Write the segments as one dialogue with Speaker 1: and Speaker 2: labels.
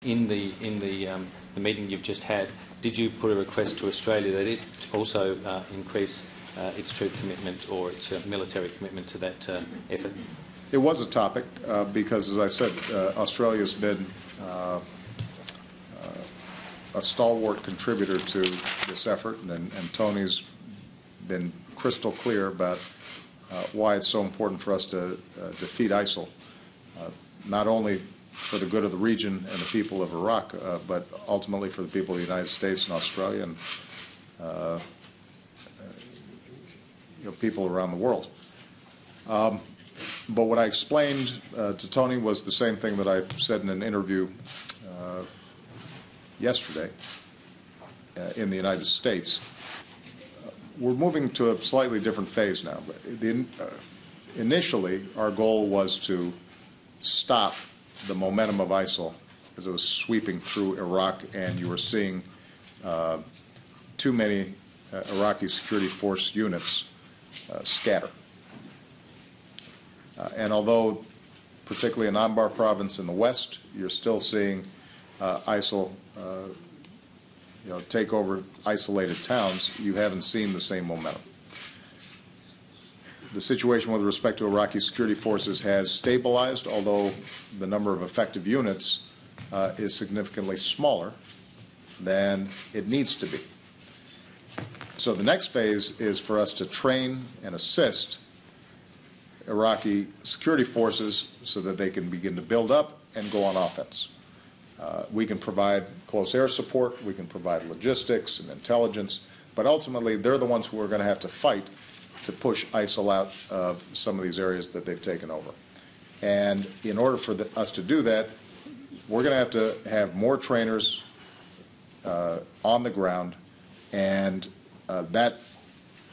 Speaker 1: In the meeting you've just had, did you put a request to Australia that it also increase its troop commitment or its military commitment to that effort?
Speaker 2: It was a topic because, as I said, Australia's been a stalwart contributor to this effort, and Tony's been crystal clear about why it's so important for us to defeat ISIL, not only for the good of the region and the people of Iraq, but ultimately for the people of the United States and Australia and people around the world. But what I explained to Tony was the same thing that I said in an interview yesterday in the United States. We're moving to a slightly different phase now. Initially, our goal was to stop the momentum of ISIL as it was sweeping through Iraq, and you were seeing too many Iraqi security force units scatter. And although, particularly in Anbar province in the west, you're still seeing ISIL take over isolated towns, you haven't seen the same momentum. The situation with respect to Iraqi security forces has stabilized, although the number of effective units is significantly smaller than it needs to be. So the next phase is for us to train and assist Iraqi security forces so that they can begin to build up and go on offense. We can provide close air support, we can provide logistics and intelligence, but ultimately they're the ones who are going to have to fight to push ISIL out of some of these areas that they've taken over. And in order for us to do that, we're going to have more trainers on the ground, and that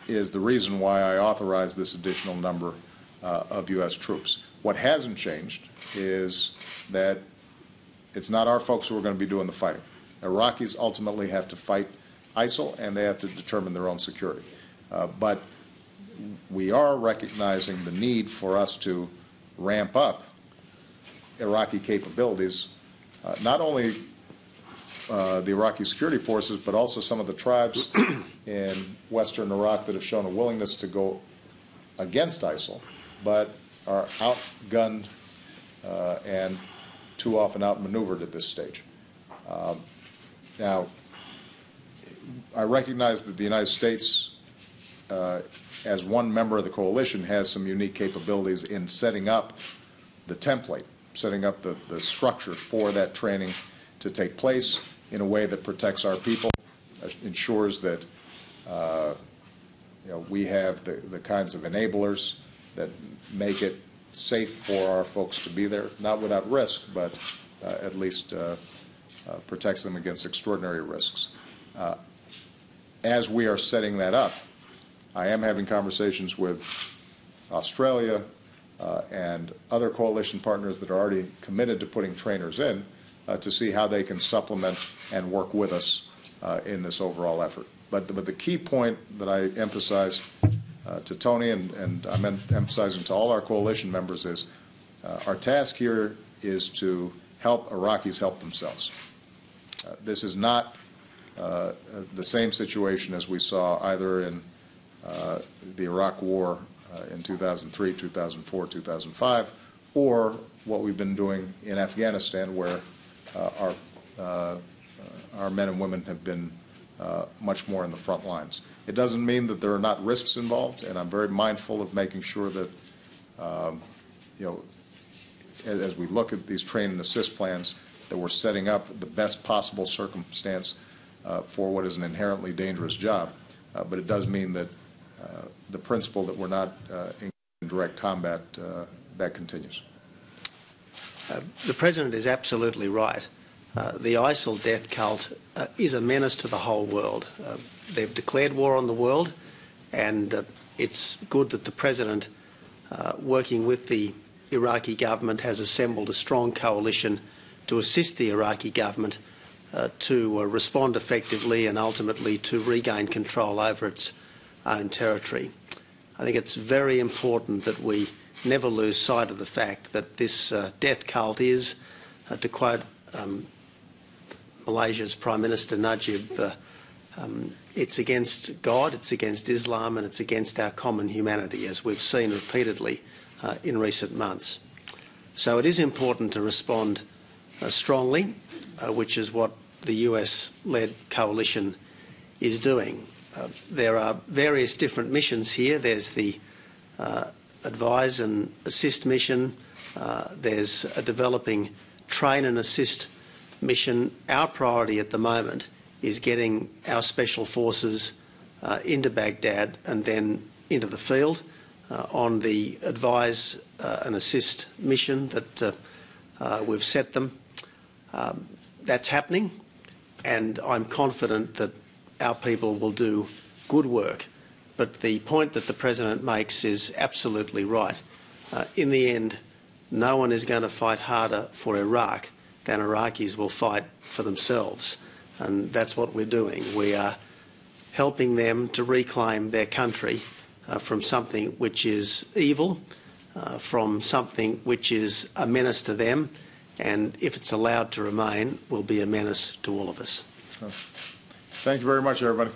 Speaker 2: is the reason why I authorized this additional number of U.S. troops. What hasn't changed is that it's not our folks who are going to be doing the fighting. Iraqis ultimately have to fight ISIL, and they have to determine their own security. But we are recognizing the need for us to ramp up Iraqi capabilities, not only the Iraqi security forces, but also some of the tribes in western Iraq that have shown a willingness to go against ISIL, but are outgunned and too often outmaneuvered at this stage. Now, I recognize that the United States, as one member of the coalition, has some unique capabilities in setting up the template, setting up the structure for that training to take place in a way that protects our people, ensures that we have the kinds of enablers that make it safe for our folks to be there, not without risk, but at least protects them against extraordinary risks. As we are setting that up, I am having conversations with Australia and other coalition partners that are already committed to putting trainers in to see how they can supplement and work with us in this overall effort. But the key point that I emphasize to Tony, and I'm emphasizing to all our coalition members, is our task here is to help Iraqis help themselves. This is not the same situation as we saw either in the Iraq War in 2003, 2004, 2005, or what we've been doing in Afghanistan, where our men and women have been much more in the front lines. It doesn't mean that there are not risks involved, and I'm very mindful of making sure that, as we look at these train and assist plans, that we're setting up the best possible circumstance for what is an inherently dangerous job. But it does mean that the principle that we're not in direct combat, that continues.
Speaker 3: The President is absolutely right. The ISIL death cult is a menace to the whole world. They've declared war on the world, and it's good that the President, working with the Iraqi government, has assembled a strong coalition to assist the Iraqi government to respond effectively and ultimately to regain control over its own territory. I think it's very important that we never lose sight of the fact that this death cult is, to quote Malaysia's Prime Minister Najib, it's against God, it's against Islam, and it's against our common humanity, as we've seen repeatedly in recent months. So it is important to respond strongly, which is what the US-led coalition is doing. There are various different missions here. There's the Advise and Assist mission. There's a developing Train and Assist mission. Our priority at the moment is getting our special forces into Baghdad and then into the field. On the Advise and Assist mission that we've set them, that's happening, and I'm confident that our people will do good work. But the point that the President makes is absolutely right. In the end, no one is going to fight harder for Iraq than Iraqis will fight for themselves. And that's what we're doing. We are helping them to reclaim their country from something which is evil, from something which is a menace to them, and if it's allowed to remain, will be a menace to all of us.
Speaker 2: Thank you very much, everybody.